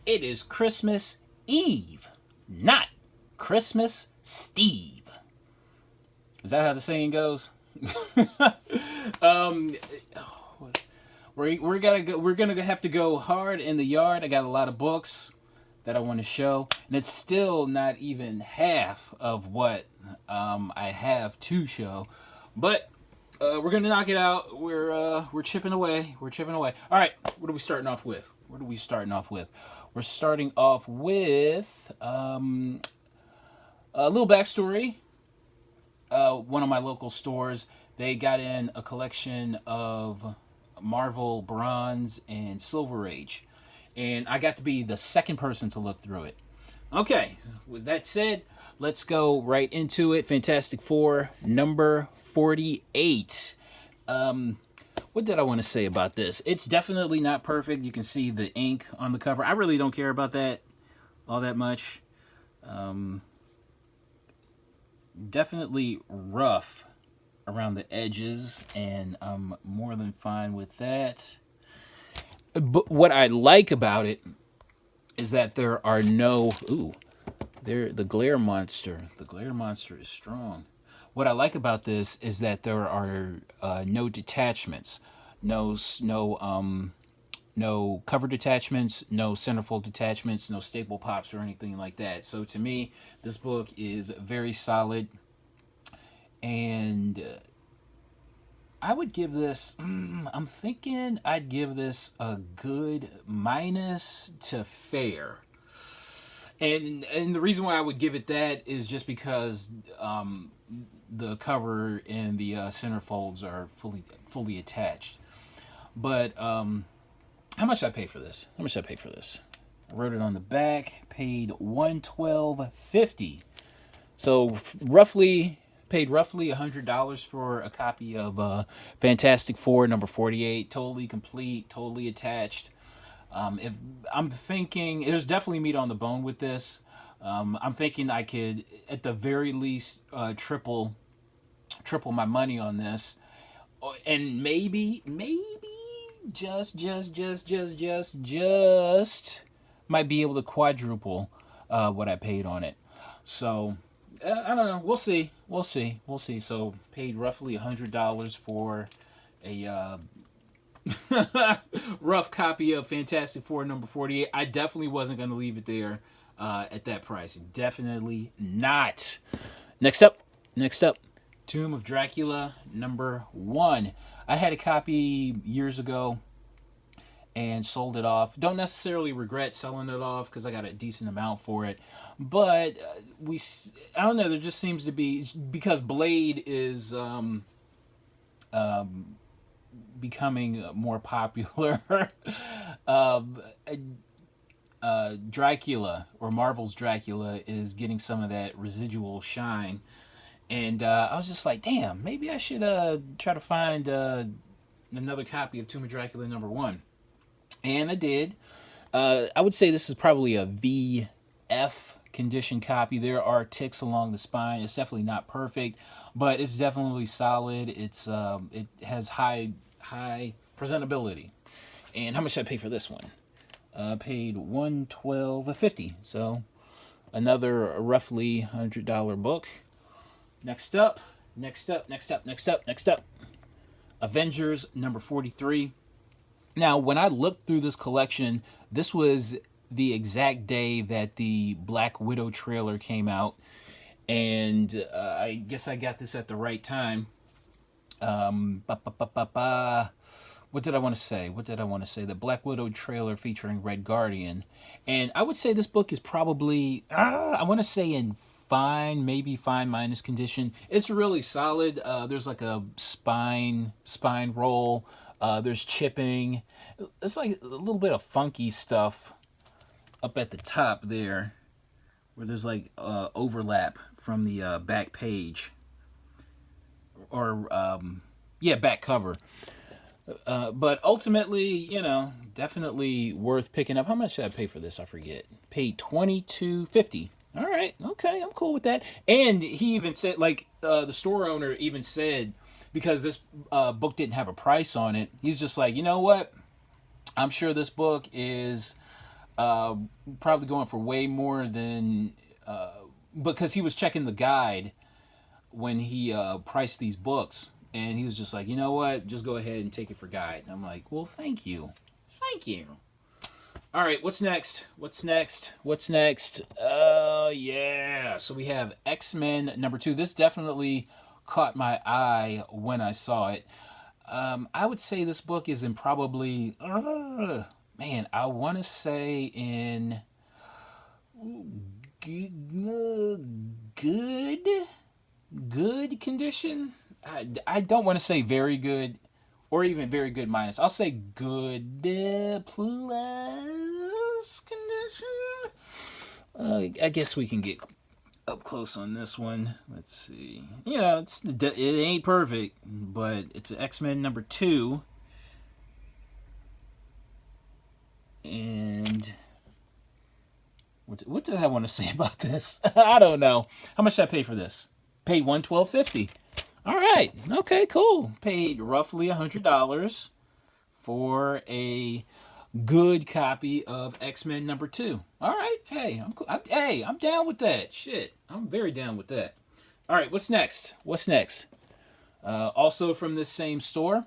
It is Christmas Eve, not Christmas Steve. Is that how the saying goes? um, we're gonna have to go hard in the yard. I got a lot of books that I want to show, and it's still not even half of what I have to show, but we're gonna knock it out. We're chipping away. We're chipping away. All right, what are we starting off with? We're starting off with a little backstory. One of my local stores, they got in a collection of Marvel Bronze and Silver Age, and I got to be the second person to look through it. Okay, with that said, let's go right into it. Fantastic Four, number 48. What did I want to say about this? It's definitely not perfect. You can see the ink on the cover. I really don't care about that all that much. Definitely rough around the edges, and I'm more than fine with that. But what I like about it is that there are no the glare monster. The glare monster is strong. What I like about this is that there are no detachments, no cover detachments, no centerfold detachments, no staple pops or anything like that. So to me, this book is very solid, and I would give this. I'm thinking I'd give this a good minus to fair. And the reason why I would give it that is just because the cover and the centerfolds are fully attached. But how much did I pay for this? I wrote it on the back. Paid $112.50. So roughly paid roughly $100 for a copy of Fantastic Four number 48. Totally complete, totally attached. If I'm thinking, there's definitely meat on the bone with this. I'm thinking I could, at the very least, triple my money on this, and maybe just might be able to quadruple what I paid on it. So I don't know. We'll see. So paid roughly $100 for a rough copy of Fantastic Four number 48. I definitely wasn't going to leave it there at that price. Definitely not. Next up. Tomb of Dracula number 1. I had a copy years ago and sold it off. Don't necessarily regret selling it off because I got a decent amount for it. But I don't know, there just seems to be, because Blade is becoming more popular. Dracula, or Marvel's Dracula, is getting some of that residual shine. And I was just like, damn, maybe I should try to find another copy of Tomb of Dracula number 1. And I did. I would say this is probably a VF condition copy. There are ticks along the spine. It's definitely not perfect, but it's definitely solid. It has high presentability. And how much did I pay for this one? Paid $112.50. So another roughly $100 book. Next up. Avengers number 43. Now, when I looked through this collection, this was the exact day that the Black Widow trailer came out, and I guess I got this at the right time. What did I want to say? The Black Widow trailer featuring Red Guardian, and I would say this book is probably I want to say in maybe fine minus condition. It's really solid. There's like a spine roll. There's chipping. It's like a little bit of funky stuff up at the top there, where there's like overlap from the back page, or back cover. But ultimately, definitely worth picking up. How much did I pay for this? I forget. Paid $22.50. All right, okay, I'm cool with that. And he even said, like, the store owner even said, because this book didn't have a price on it, he's just like, you know what? I'm sure this book is Probably going for way more than because he was checking the guide when he priced these books, and he was just like, you know what, just go ahead and take it for guide. And I'm like, well, thank you, thank you. All right, what's next? What's next? What's next? Yeah. So we have X-Men #2. This definitely caught my eye when I saw it. I would say this book is in probably, man, I want to say in good, good condition. I don't want to say very good or even very good minus. I'll say good plus condition. I guess we can get up close on this one. Let's see. You know, it ain't perfect, but it's an X-Men #2. And what did I want to say about this? I don't know. How much did I pay for this? Paid $112.50. All right. Okay, cool. Paid roughly $100 for a good copy of X-Men #2. All right. Hey, I'm down with that. Shit. I'm very down with that. All right, what's next? What's next? Also from this same store.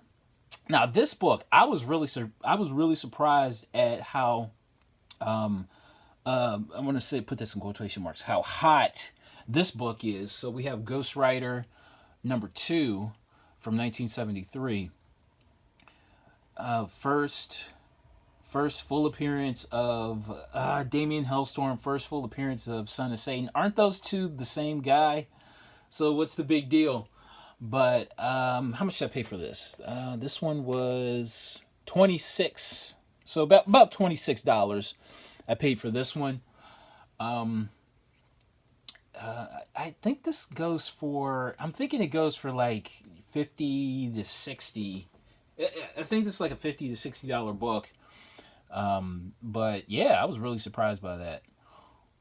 Now, this book, I was really surprised at how I want to say, put this in quotation marks, how hot this book is. So we have Ghost Rider #2 from 1973. First full appearance of Damien Hellstorm. First full appearance of Son of Satan. Aren't those two the same guy? So what's the big deal? But how much did I pay for this? This one was 26. So about $26 I paid for this one. I think this goes for. I'm thinking it goes for like 50 to 60. I think this is like a $50 to $60 book. But yeah, I was really surprised by that.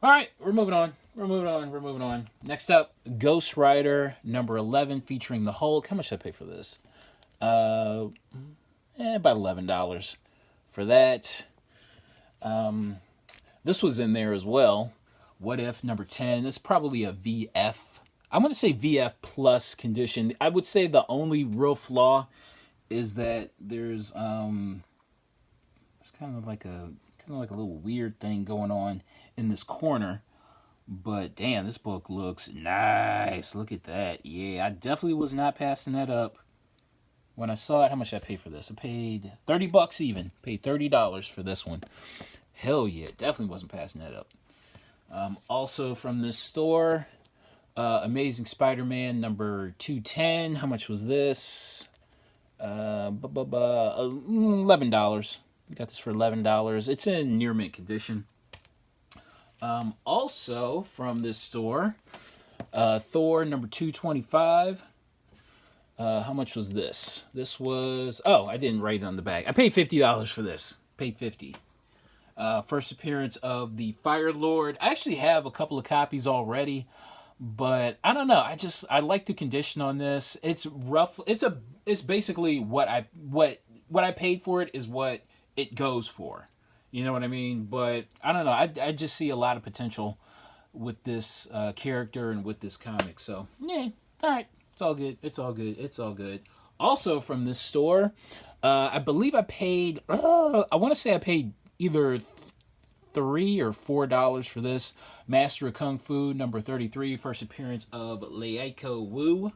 All right, we're moving on. We're moving on. Next up, Ghost Rider #11 featuring the Hulk. How much did I pay for this? About $11 for that. This was in there as well. What If #10. It's probably a VF. I'm going to say VF plus condition. I would say the only real flaw is that there's it's kind of like a little weird thing going on in this corner. But damn, this book looks nice. Look at that. Yeah, I definitely was not passing that up when I saw it. How much did I pay for this? I paid $30 even. Paid $30 for this one. Hell yeah, definitely wasn't passing that up. Also from this store, Amazing Spider-Man #210. How much was this? $11. We got this for $11. It's in near mint condition. Also from this store, Thor #225. How much was this? This was, I didn't write it on the back. I paid $50 for this. Paid $50. First appearance of the Fire Lord. I actually have a couple of copies already, but I don't know. I like the condition on this. It's rough. It's basically what I paid for it is what it goes for. You know what I mean? But I don't know. I just see a lot of potential with this character and with this comic. So yeah, all right. It's all good. It's all good. It's all good. Also from this store, I believe I paid. I want to say I paid either $3 or $4 for this. Master of Kung Fu #33. First appearance of Leiko Wu.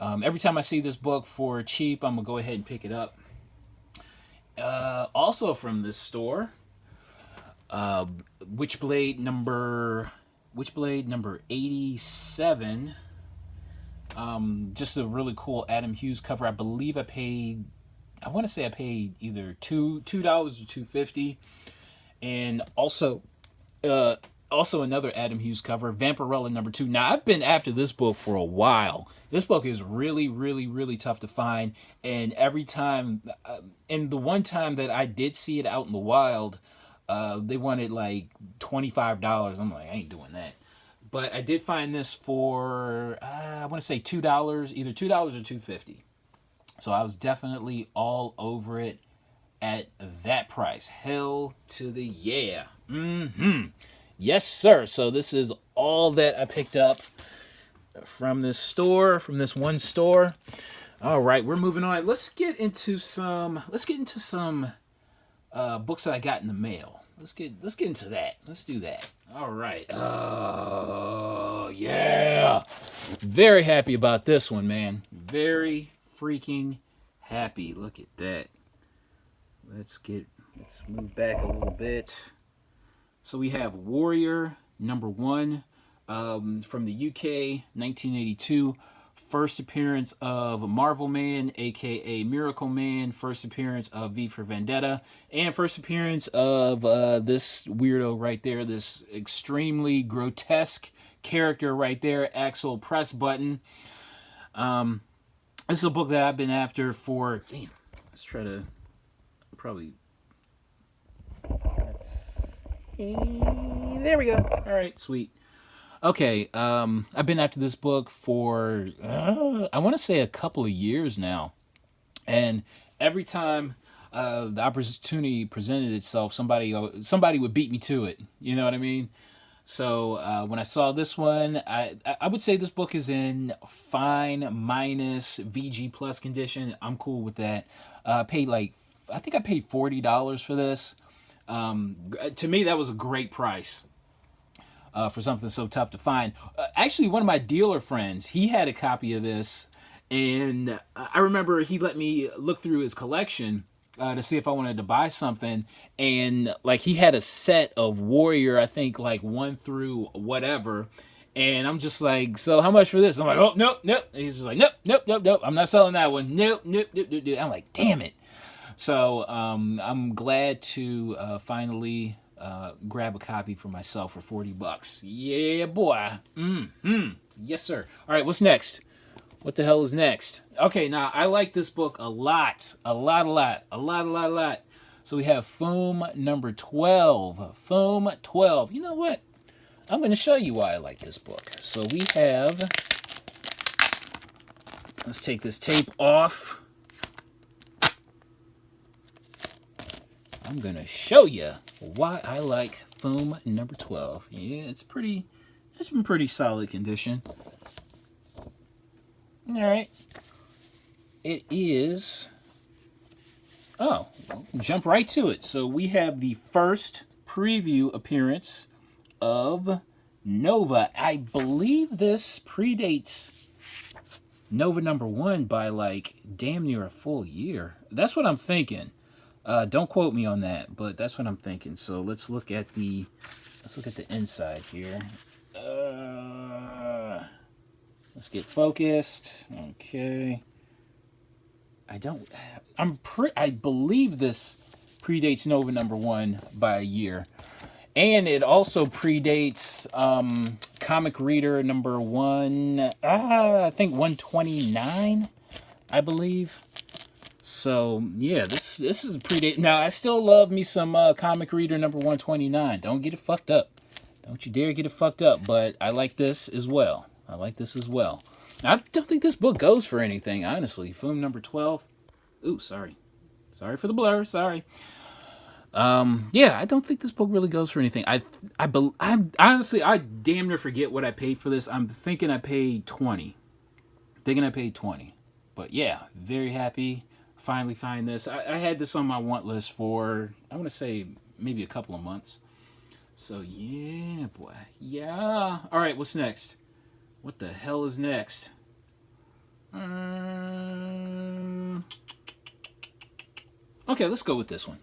Every time I see this book for cheap, I'm gonna go ahead and pick it up. Also from this store, Witchblade number 87. Just a really cool Adam Hughes cover. I believe I want to say I paid either $2 or $2.50, and also another Adam Hughes cover, Vampirella #2. Now I've been after this book for a while. This book is really, really, really tough to find, and every time, and the one time that I did see it out in the wild, they wanted like $25. I'm like, I ain't doing that. But I did find this for I want to say $2, either $2 or $2.50. So I was definitely all over it at that price. Hell to the yeah. Yes, sir. So this is all that I picked up from this store, from this one store. All right, we're moving on. Let's get into some. Let's get into some books that I got in the mail. Let's get into that. Let's do that. All right. Oh yeah. Very happy about this one, man. Very freaking happy. Look at that. Let's move back a little bit. So we have Warrior #1 from the UK, 1982. First appearance of Marvel Man, aka Miracle Man. First appearance of V for Vendetta, and first appearance of this weirdo right there. This extremely grotesque character right there, Axel Press Button. This is a book that I've been after for. Damn. Let's try to probably. There we go. All right, sweet. Okay, I've been after this book for I want to say a couple of years now, and every time the opportunity presented itself, somebody would beat me to it. You know what I mean? So when I saw this one, I would say this book is in fine minus VG plus condition. I'm cool with that. I think I paid $40 for this. To me, that was a great price. For something so tough to find. Actually, one of my dealer friends, he had a copy of this, and I remember he let me look through his collection to see if I wanted to buy something, and like he had a set of Warrior, I think like 1 through whatever, and I'm just like, so how much for this? I'm like, oh, nope. And he's just like, nope, I'm not selling that one. Nope. I'm like, damn it. So I'm glad to finally grab a copy for myself for $40. Yeah, boy. Yes, sir. All right, what's next? What the hell is next? Okay, now I like this book a lot. A lot. So we have Foom #12. Foom 12. You know what? I'm going to show you why I like this book. So we have. Let's take this tape off. I'm going to show you why I like Foom #12. Yeah, it's in pretty solid condition. All right. It is, we'll jump right to it. So we have the first preview appearance of Nova. I believe this predates Nova #1 by like damn near a full year. That's what I'm thinking. Don't quote me on that, but that's what I'm thinking. So let's look at the inside here. Let's get focused. Okay. I believe this predates Nova #1 by a year, and it also predates Comic Reader #1. I think 129. I believe. So yeah, this is a predate. Now I still love me some Comic Reader #129. Don't get it fucked up. Don't you dare get it fucked up. But I like this as well. I don't think this book goes for anything, honestly. Foom #12. Ooh, sorry for the blur. Sorry. Yeah, I don't think this book really goes for anything. I honestly, I damn near forget what I paid for this. I'm thinking I paid $20. But yeah, very happy. Finally find this. I had this on my want list for, I want to say, maybe a couple of months. So yeah, boy. Yeah. All right, what's next? What the hell is next? Okay, let's go with this one.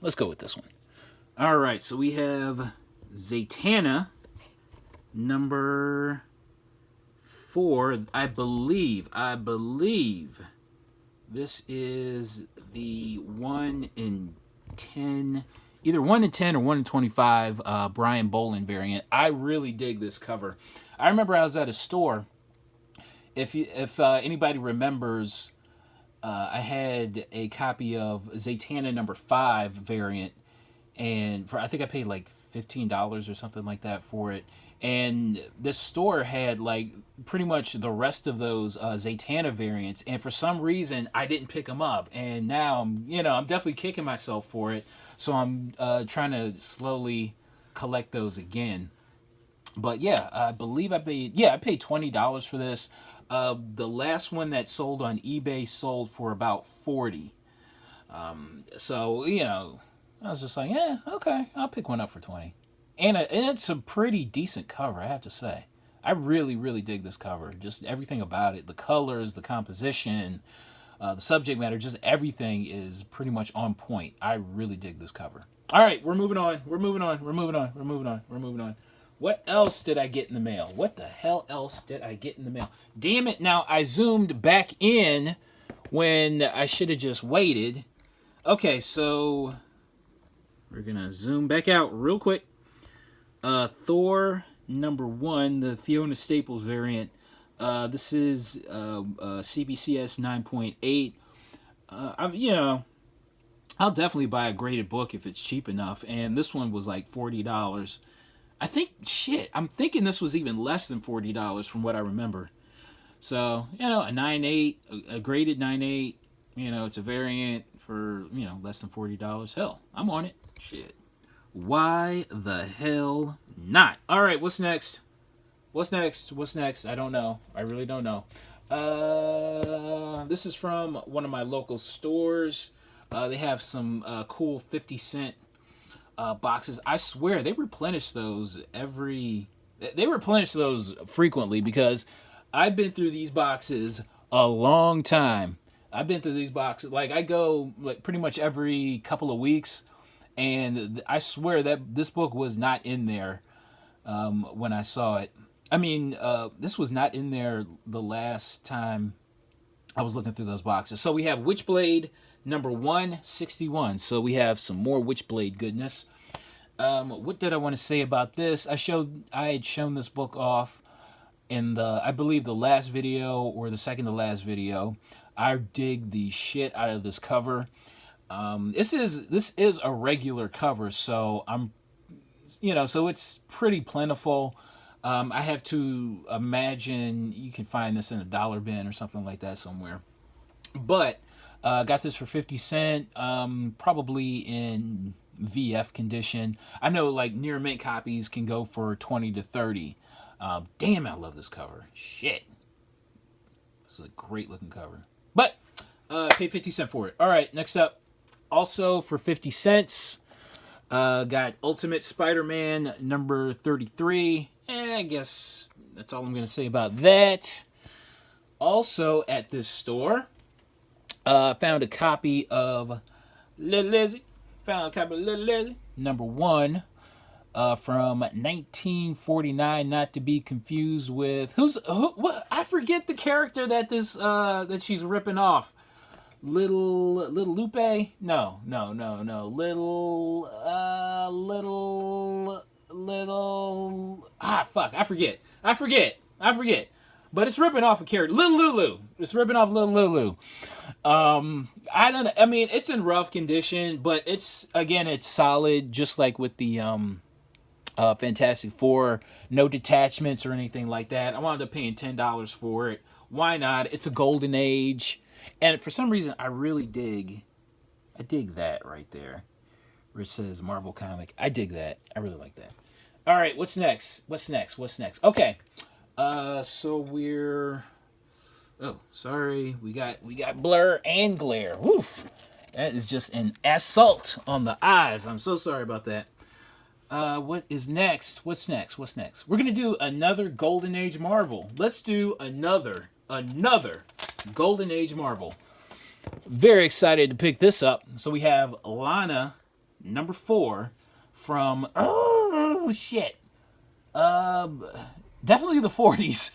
All right, so we have Zatanna #4. I believe this is the 1 in 10, either 1 in 10 or 1 in 25 Brian Bolin variant. I really dig this cover. I remember I was at a store. If anybody remembers, I had a copy of Zatanna #5 variant, and for I think I paid like $15 or something like that for it. And this store had like pretty much the rest of those Zatanna variants, and for some reason I didn't pick them up, and now I'm definitely kicking myself for it. So I'm trying to slowly collect those again. But yeah, I believe I paid $20 for this. The last one that sold on eBay sold for about 40. So I was just like, yeah, okay, I'll pick one up for 20. And it's a pretty decent cover, I have to say. I really, really dig this cover. Just everything about it, the colors, the composition, the subject matter, just everything is pretty much on point. I really dig this cover. All right, we're moving on. We're moving on. We're moving on. We're moving on. We're moving on. What else did I get in the mail? What the hell else did I get in the mail? Damn it, now I zoomed back in when I should have just waited. Okay, so we're going to zoom back out real quick. Thor #1, the Fiona Staples variant. This is CBCS 9.8. I'll definitely buy a graded book if it's cheap enough. And this one was like $40. I'm thinking this was even less than $40 from what I remember. So, a 9.8, a graded 9.8, it's a variant for, less than $40. Hell, I'm on it. Shit. Why the hell not? All right, what's next? What's next? I don't know. I really don't know. This is from one of my local stores. They have some cool 50-cent boxes. I swear they replenish those frequently, because I've been through these boxes a long time. I've been through these boxes. Like, I go like pretty much every couple of weeks, and I swear that this book was not in there when I saw it. I mean, this was not in there the last time I was looking through those boxes. So we have Witchblade #161. So we have some more Witchblade goodness. What did I want to say about this? I had shown this book off in I believe the last video or the second to last video. I dig the shit out of this cover. This is a regular cover, so so it's pretty plentiful. I have to imagine you can find this in a dollar bin or something like that somewhere. But got this for 50 cents, probably in VF condition. I know like near mint copies can go for 20 to 30. Damn, I love this cover. Shit. This is a great looking cover. But paid 50 cents for it. All right, next up. Also for 50 cents, got Ultimate Spider-Man #33. I guess that's all I'm going to say about that. Also at this store, found a copy of Little Lizzie. #1 from 1949. Not to be confused with what? I forget the character that she's ripping off. Little Lupe? No. Little fuck, I forget. But it's ripping off a character. Little Lulu. It's ripping off Little Lulu. I don't know. I mean, it's in rough condition, but it's solid, just like with the Fantastic Four. No detachments or anything like that. I wound up paying $10 for it. Why not? It's a golden age. And for some reason, I dig that right there, where it says Marvel Comic. I dig that. I really like that. All right, what's next? Okay, so we're. Oh, sorry. We got blur and glare. Woof. That is just an assault on the eyes. I'm so sorry about that. What is next? What's next? We're gonna do another Golden Age Marvel. Let's do another Golden Age Marvel. Very excited to pick this up. So we have Lana #4 from definitely the 40s.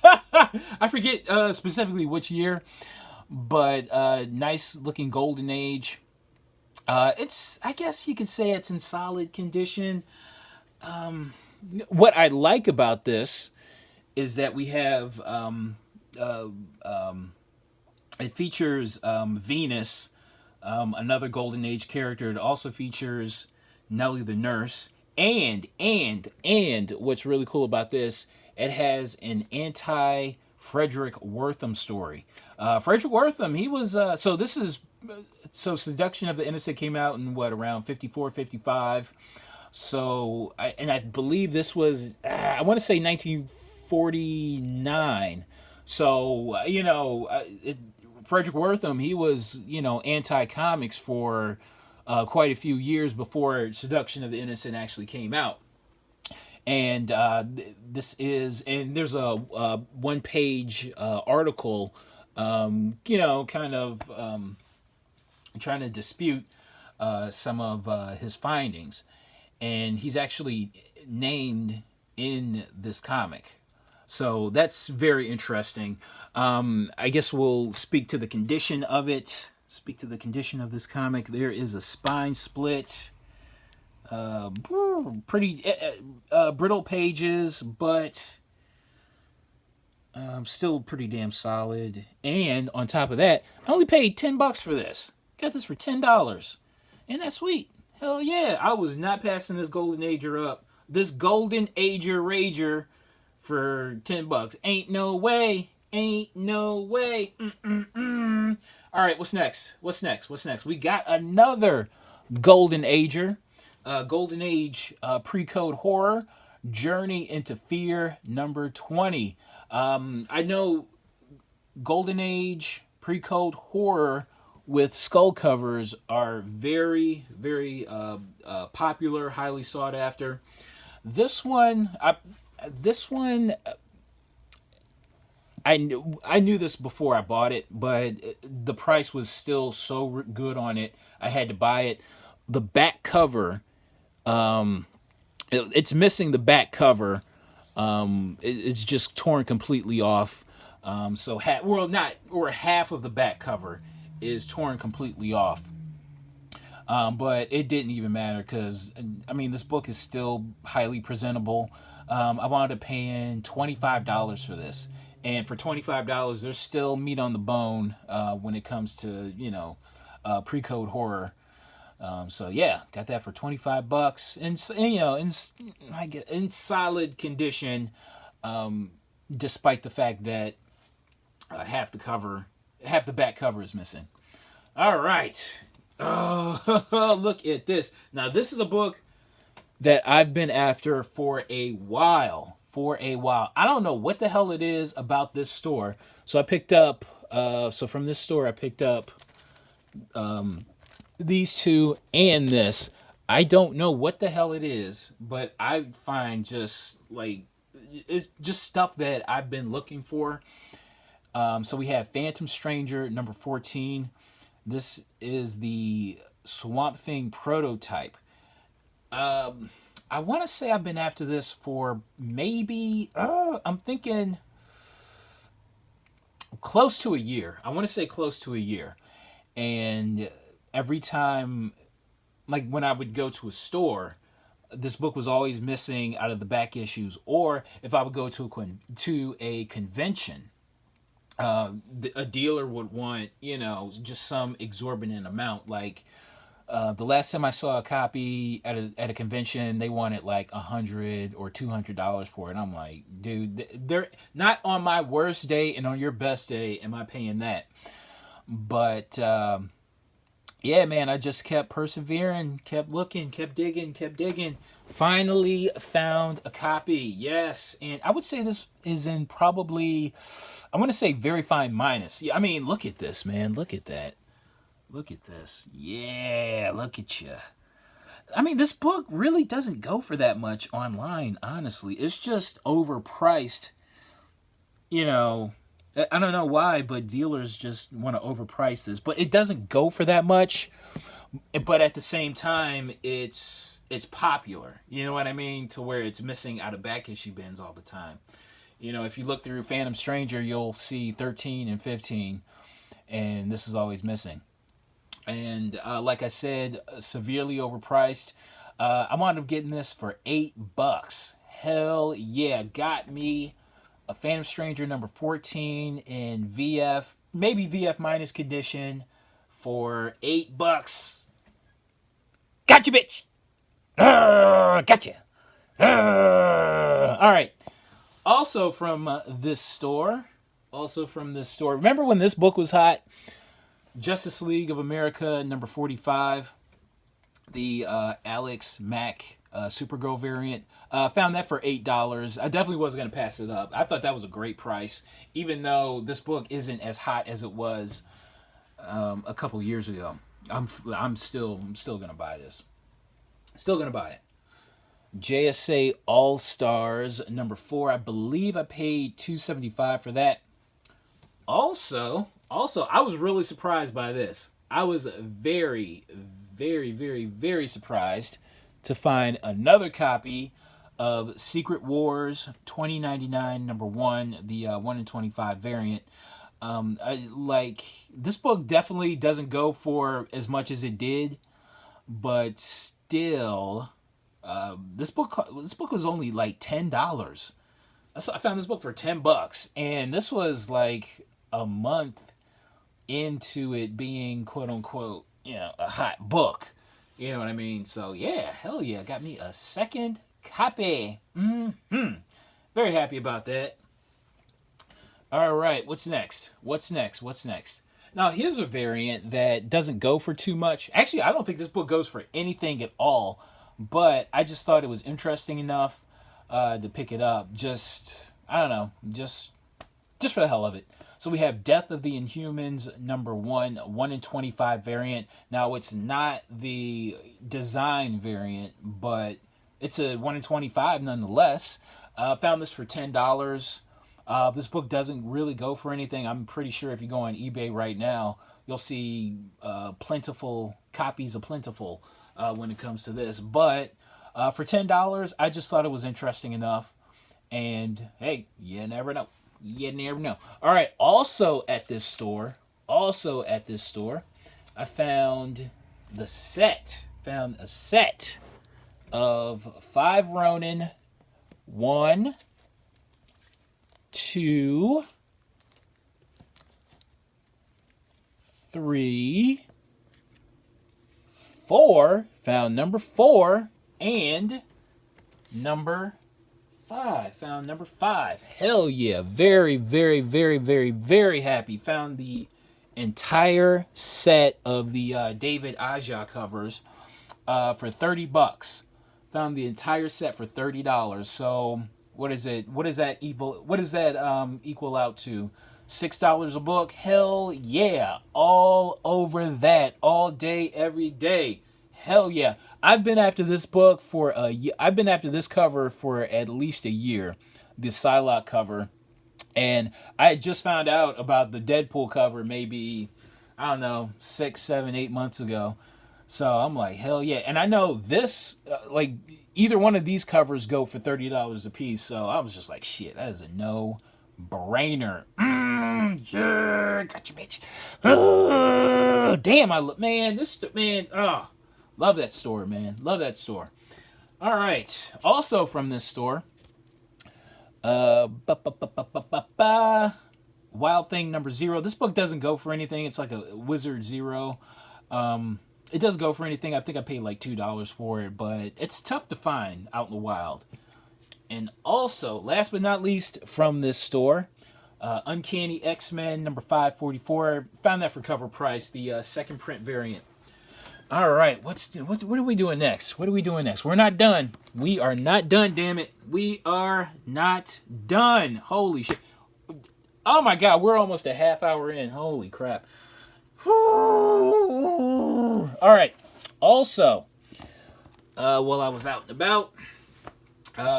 I forget specifically which year, but nice looking Golden Age. I guess you could say it's in solid condition. What I like about this is that we have it features Venus, another Golden Age character. It also features Nellie the Nurse, and what's really cool about this, it has an anti Frederick Wortham story. Frederick Wortham, he was so this is so Seduction of the Innocent came out in what, around 54, 55. So I believe this was I want to say 1949. So Frederick Wortham, he was anti comics for quite a few years before Seduction of the Innocent actually came out. And there's a one page article, kind of trying to dispute some of his findings, and he's actually named in this comic. So that's very interesting. I guess we'll speak to the condition of it. Speak to the condition of this comic. There is a spine split. Pretty brittle pages, but still pretty damn solid. And on top of that, I only paid $10 for this. Got this for $10. Ain't that sweet? Hell yeah. I was not passing this Golden Ager up. This Golden Ager Rager for $10. Ain't no way. Ain't no way. All right, what's next? We got another Golden Ager. Golden Age pre-code horror, Journey into Fear, number 20. I know Golden Age pre-code horror with skull covers are very, very popular, highly sought after. This one, I knew this before I bought it, but the price was still so good on it, I had to buy it. The back cover, it's missing the back cover. It's just torn completely off. Half of the back cover is torn completely off. But it didn't even matter because, this book is still highly presentable. I wound up paying $25 for this. And for $25, there's still meat on the bone when it comes to, pre-code horror. So yeah, got that for $25, and in solid condition, despite the fact that half the back cover is missing. All right. Oh, look at this. Now this is a book that I've been after for a while. I don't know what the hell it is about this store. So I picked up. From this store, I picked up these two and this. I don't know what the hell it is, but I find just like it's just stuff that I've been looking for. So we have Phantom Stranger number 14. This is the Swamp Thing prototype. I want to say I've been after this for maybe I'm thinking close to a year. I want to say close to a year. And every time, like when I would go to a store, this book was always missing out of the back issues. Or if I would go to a convention, a dealer would want, just some exorbitant amount. Like the last time I saw a copy at a convention, they wanted like $100 or $200 for it. And I'm like, dude, they're not on my worst day and on your best day. Am I paying that? But yeah, man, I just kept persevering, kept looking, kept digging. Finally found a copy. Yes. And I would say this is in probably, I want to say very fine minus. Yeah, look at this, man. Look at that. Look at this. Yeah, look at you. This book really doesn't go for that much online, honestly. It's just overpriced. I don't know why, but dealers just want to overprice this. But it doesn't go for that much. But at the same time, it's popular. You know what I mean? To where it's missing out of back issue bins all the time. If you look through Phantom Stranger, you'll see 13 and 15. And this is always missing. And like I said, severely overpriced. I wound up getting this for $8. Hell yeah, got me a Phantom Stranger number 14 in VF, maybe VF minus condition for $8. Gotcha, bitch. Gotcha. All right. Also from this store. Remember when this book was hot? Justice League of America number 45. The Alex Mack Supergirl variant. Found that for $8. I definitely wasn't going to pass it up. I thought that was a great price, even though this book isn't as hot as it was a couple years ago. I'm still going to buy this. Still going to buy it. JSA All Stars number 4. I believe I paid $2.75 for that. Also, I was really surprised by this. I was very, very, very, very surprised to find another copy of Secret Wars 2099 number 1, the 1 in 25 variant. This book definitely doesn't go for as much as it did, but still, this book was only like $10. I found this book for $10, and this was like a month into it being quote unquote, a hot book. You know what I mean? So yeah, hell yeah, got me a second copy. Very happy about that. All right, what's next? Now here's a variant that doesn't go for too much. Actually, I don't think this book goes for anything at all, but I just thought it was interesting enough to pick it up. Just for the hell of it. So we have Death of the Inhumans number 1, 1 in 25 variant. Now it's not the design variant, but it's a 1 in 25 nonetheless. Found this for $10. This book doesn't really go for anything. I'm pretty sure if you go on eBay right now, you'll see plentiful copies of Plentiful when it comes to this. But for $10, I just thought it was interesting enough. And hey, you never know. All right. Also at this store, I found a set of 5 Ronin. 1, 2, 3, 4. Found number 4 and number 5. Found number 5. Hell yeah. Very, very, very, very, very happy. Found the entire set of the David Aja covers for $30. Found the entire set for $30. So what is it? What does that equal out to? $6 a book? Hell yeah. All over that. All day, every day. Hell yeah. I've been after this book for a year. I've been after this cover for at least a year. The Psylocke cover. And I had just found out about the Deadpool cover maybe, 6, 7, 8 months ago. So I'm like, hell yeah. And I know this, either one of these covers go for $30 a piece. So I was just like, shit, that is a no-brainer. Yeah, gotcha, bitch. Damn, love that store, man. Love that store. All right. Also from this store, Wild Thing number 0. This book doesn't go for anything. It's like a Wizard Zero. It does go for anything. I think I paid like $2 for it, but it's tough to find out in the wild. And also, last but not least, from this store, Uncanny X-Men number 544. Found that for cover price, the second print variant. All right, what are we doing next? We're not done. We are not done, damn it. We are not done. Holy shit. Oh my God, we're almost a half hour in. Holy crap. All right. Also, while I was out and about,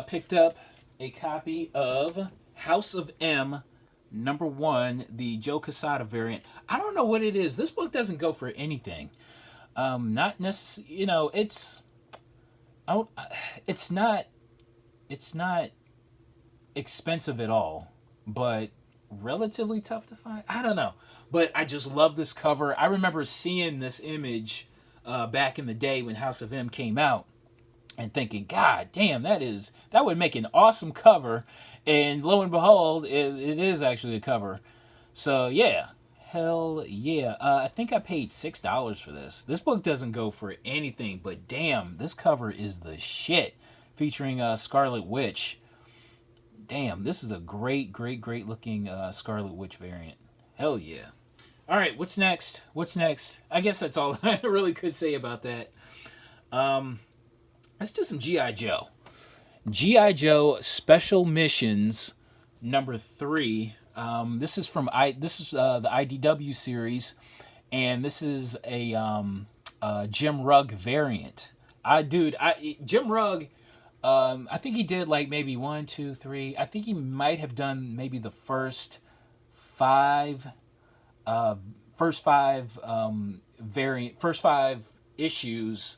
picked up a copy of House of M number 1, the Joe Quesada variant. I don't know what it is. This book doesn't go for anything. Not necessarily, it's not expensive at all, but relatively tough to find. I don't know, but I just love this cover. I remember seeing this image back in the day when House of M came out and thinking, God damn, that would make an awesome cover. And lo and behold, it is actually a cover. So yeah, Hell yeah. I think I paid $6 for this. This book doesn't go for anything, but damn, this cover is the shit. Featuring Scarlet Witch. Damn, this is a great, great, great looking Scarlet Witch variant. Hell yeah. All right, what's next? What's next? I guess that's all I really could say about that. Let's do some G.I. Joe. G.I. Joe Special Missions number 3. This is from the IDW series, and this is a Jim Rugg variant. Jim Rugg, I think he did like maybe 1, 2, 3. I think he might have done maybe the first 5 issues,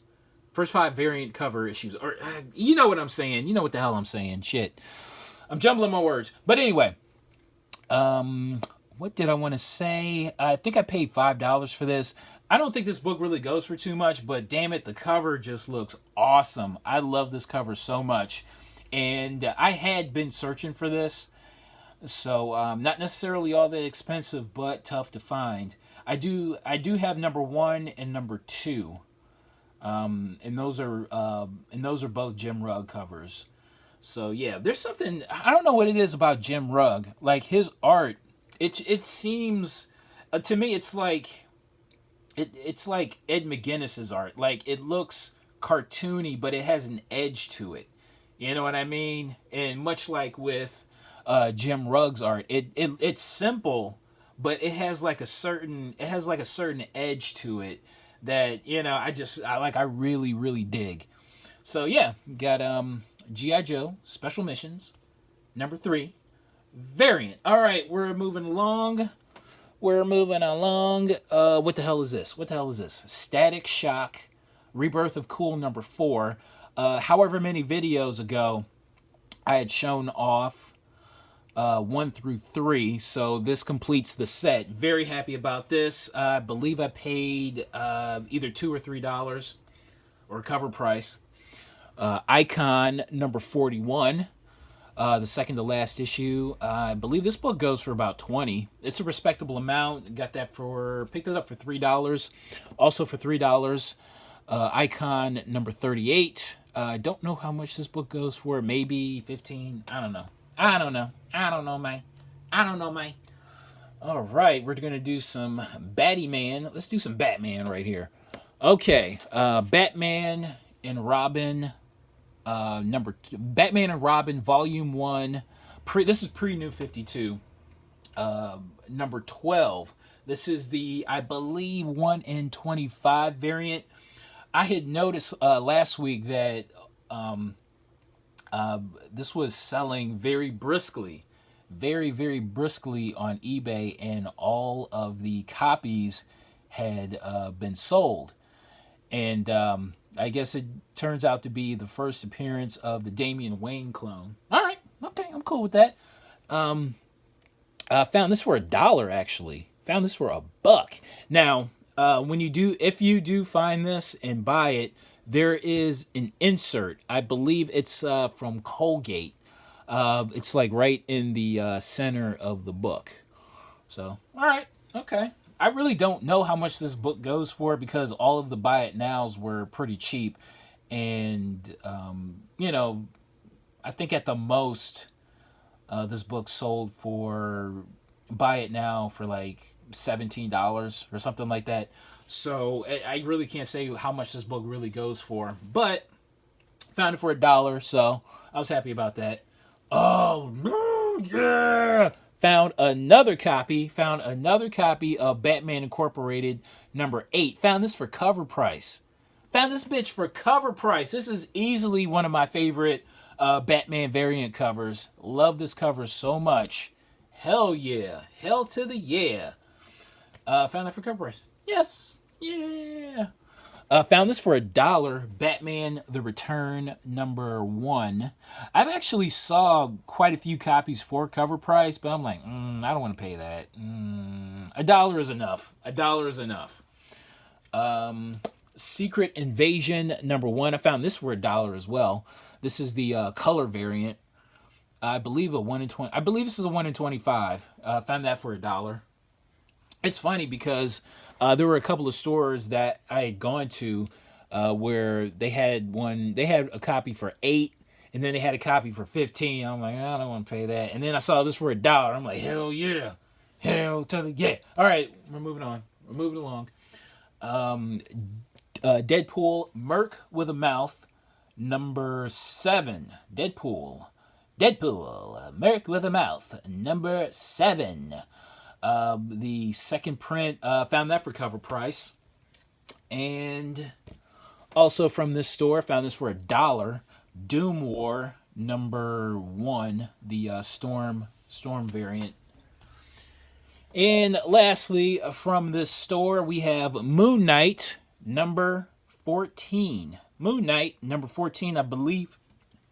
first 5 variant cover issues, or you know what I'm saying. You know what the hell I'm saying. Shit, I'm jumbling my words. But anyway, what did I want to say? I think I paid $5 for this. I don't think this book really goes for too much, but damn it, the cover just looks awesome. I love this cover so much, and I had been searching for this, so not necessarily all that expensive, but tough to find. I do have number 1 and number 2, and those are both Jim Rugg covers. So yeah, there's something, I don't know what it is about Jim Rugg. Like his art, it seems to me it's like Ed McGuinness's art. Like it looks cartoony, but it has an edge to it. You know what I mean? And much like with Jim Rugg's art, it's simple, but it has like a certain edge to it that I really really dig. So yeah, got G.I. Joe Special Missions number 3 variant. All right, we're moving along. What the hell is this? Static Shock Rebirth of Cool number 4. However many videos ago, I had shown off 1 through 3, so this completes the set. Very happy about this. I believe I paid either $2 or $3 or cover price. Icon number 41. The second to last issue. I believe this book goes for about $20. It's a respectable amount. Picked it up for $3. Also for $3. Icon number 38. I don't know how much this book goes for. Maybe $15. I don't know, man. All right, we're gonna do some Batman. Let's do some Batman right here. Okay, Batman and Robin. Batman and Robin Volume 1. This is pre-New 52. Number 12. This is the, I believe, 1 in 25 variant. I had noticed last week that this was selling very briskly. Very, very briskly on eBay, and all of the copies had been sold. And I guess it turns out to be the first appearance of the Damian Wayne clone. All right, okay, I'm cool with that. I found this for $1, actually. Found this for $1. Now, if you do find this and buy it, there is an insert. I believe it's from Colgate. It's like right in the center of the book. So, all right, okay. I really don't know how much this book goes for because all of the buy it nows were pretty cheap. And, I think at the most, this book sold for buy it now for like $17 or something like that. So I really can't say how much this book really goes for. But found it for $1, so I was happy about that. Oh, yeah! Found another copy of Batman Incorporated number 8. Found this for cover price. Found this bitch for cover price. This is easily one of my favorite Batman variant covers. Love this cover so much. Hell yeah. Hell to the yeah. Found that for cover price. Yes. Yeah. Found this for $1. Batman The Return number 1. I've actually saw quite a few copies for cover price, but I'm like, I don't want to pay that. $1 is enough. $1 is enough. Secret Invasion number 1. I found this for $1 as well. This is the color variant. I believe a 1 in 20. I believe this is a 1 in 25. Found that for $1. it's funny because there were a couple of stores that I had gone to where they had a copy for 8, and then they had a copy for 15. I'm like, I don't want to pay that. And then I saw this for $1. I'm like, hell yeah, hell to the yeah. All right, we're moving on. We're moving along. Deadpool, Merc with a Mouth, number 7. Deadpool, Merc with a Mouth, number 7. The second print, found that for cover price. And also from this store, found this for $1. Doom War, number 1, the Storm variant. And lastly, from this store, we have Moon Knight, number 14. Moon Knight, number 14, I believe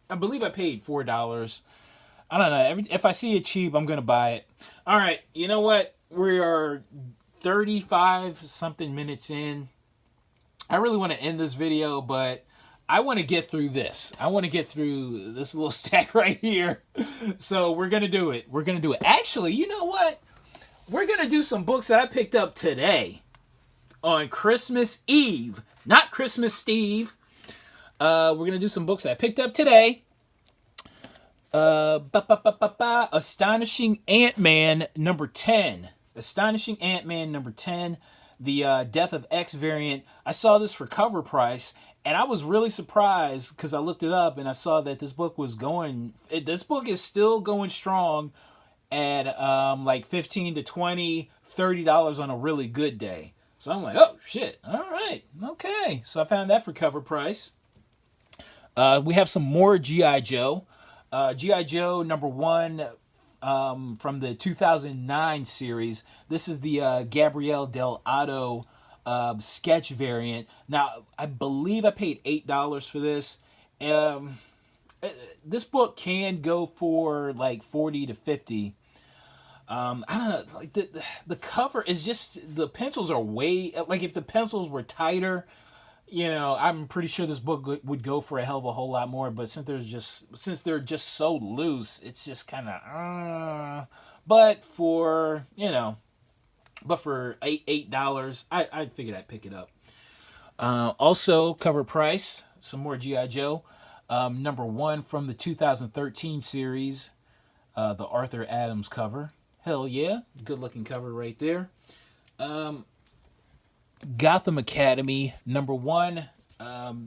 I paid $4. I don't know. If I see it cheap, I'm going to buy it. All right. You know what? We are 35 something minutes in. I really want to end this video, but I want to get through this. I want to get through this little stack right here. So we're going to do it. We're going to do it. Actually, you know what? We're going to do some books that I picked up today on Christmas Eve. Not Christmas Steve. We're going to do some books that I picked up today. Astonishing Ant-Man number 10. Astonishing Ant-Man number 10. The Death of X variant. I saw this for cover price, and I was really surprised because I looked it up and I saw that this book was going. This book is still going strong at like $15 to $20, $30 on a really good day. So I'm like, oh shit! All right, okay. So I found that for cover price. We have some more G.I. Joe. G.I. Joe number 1 from the 2009 series. This is the Gabrielle Del Otto sketch variant. Now, I believe I paid $8 for this. This book can go for like 40 to 50. I don't know, like the cover is just, the pencils are way, like if the pencils were tighter, you know, I'm pretty sure this book would go for a hell of a whole lot more. But since they're just so loose, it's just kind of. But for $8, I figured I'd pick it up. Also, cover price, some more GI Joe. Number 1 from the 2013 series, the Arthur Adams cover. Hell yeah, good looking cover right there. Gotham Academy number 1.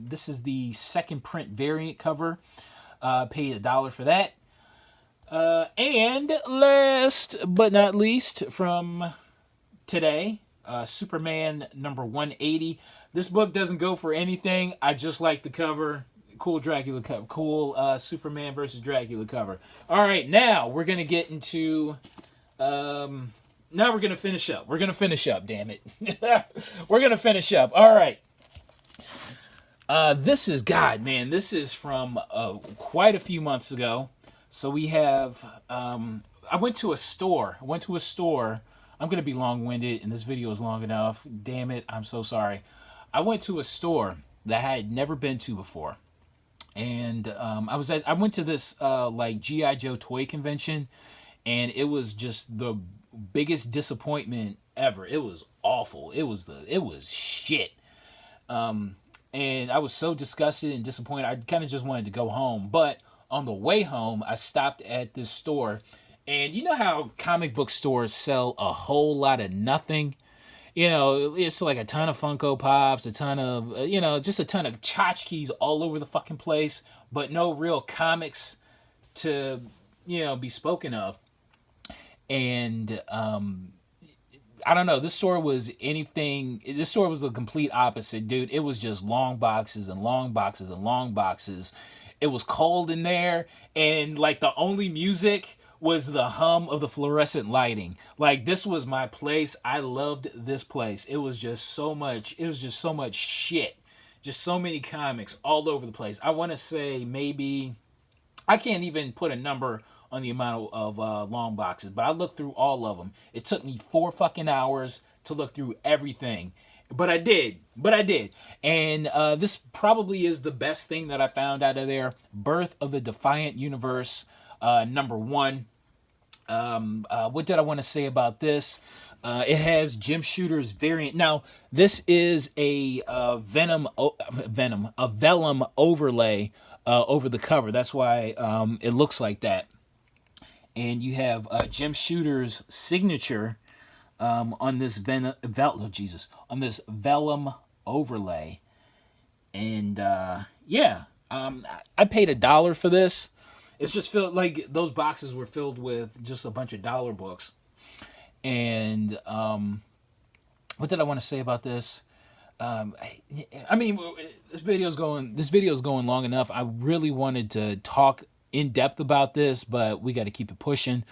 This is the second print variant cover. Paid $1 for that. And last but not least, from today, Superman number 180. This book doesn't go for anything. I just like the cover. Cool Dracula cover. Cool Superman versus Dracula cover. All right, now we're gonna get into. Now we're going to finish up. We're going to finish up, damn it. We're going to finish up. All right. This is from quite a few months ago. So we have, I went to a store. I'm going to be long-winded, and this video is long enough. Damn it, I'm so sorry. I went to a store that I had never been to before. And I went to this like G.I. Joe toy convention, and it was just the biggest disappointment ever. It was awful. It was shit. And I was so disgusted and disappointed. I kind of just wanted to go home. But on the way home, I stopped at this store, and you know how comic book stores sell a whole lot of nothing. You know, it's like a ton of Funko Pops, a ton of just a ton of tchotchkes all over the fucking place, but no real comics to be spoken of. And I don't know, this store was the complete opposite, dude. It was just long boxes and long boxes and long boxes. It was cold in there, and like the only music was the hum of the fluorescent lighting. Like, this was my place. I loved this place. It was just so much shit. Just so many comics all over the place. I want to say maybe, I can't even put a number on the amount of long boxes, but I looked through all of them. It took me 4 fucking hours to look through everything, but I did. And this probably is the best thing that I found out of there. Birth of the Defiant Universe, number 1. What did I want to say about this? It has Jim Shooter's variant. Now, this is a a vellum overlay over the cover. That's why it looks like that. And you have Jim Shooter's signature on this on this vellum overlay. And yeah, I paid $1 for this. It's just filled like those boxes were filled with just a bunch of dollar books. And what did I want to say about this? I mean, this video is going long enough. I really wanted to talk in depth about this, but we got to keep it pushing.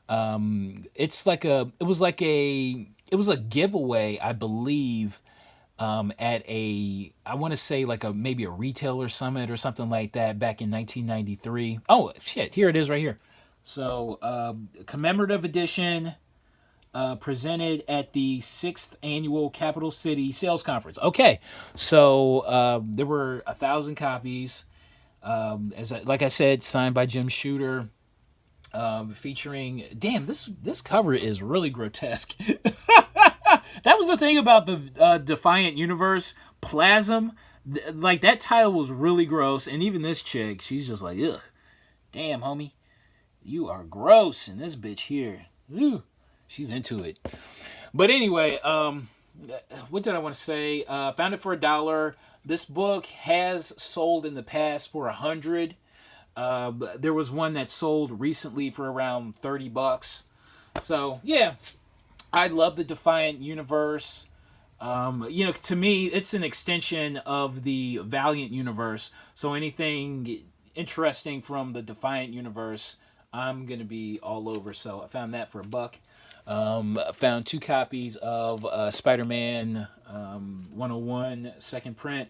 It was a giveaway, I believe, at I want to say like maybe a retailer summit or something like that back in 1993. Oh shit, here it is right here. So commemorative edition. Presented at the 6th annual Capital City Sales Conference. Okay, so there were 1,000 copies. Like I said, signed by Jim Shooter, featuring. Damn, this cover is really grotesque. That was the thing about the Defiant Universe Plasm. Like that title was really gross, and even this chick, she's just like, ugh, damn, homie, you are gross, and this bitch here, ooh. She's into it. But anyway, what did I want to say? Found it for $1. This book has sold in the past for $100. There was one that sold recently for around $30. So yeah, I love the Defiant Universe. To me, it's an extension of the Valiant universe. So anything interesting from the Defiant Universe, I'm gonna be all over. So I found that for $1. Found 2 copies of Spider-Man 101 second print.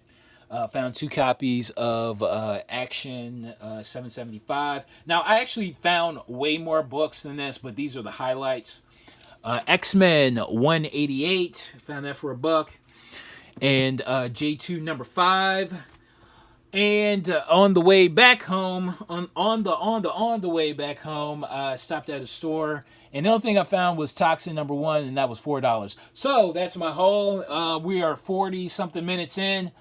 Found 2 copies of Action 775. Now, I actually found way more books than this, but these are the highlights. X-Men 188. Found that for $1. And J2 number 5. And on the way back home, on the way back home, I stopped at a store, and the only thing I found was Toxin number 1, and that was $4. So that's my haul. We are 40 something minutes in,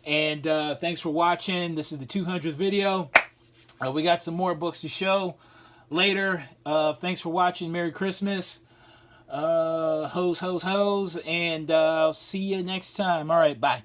and thanks for watching. This is the 200th video. We got some more books to show later. Thanks for watching. Merry Christmas. Hose, and I'll see you next time. All right, bye.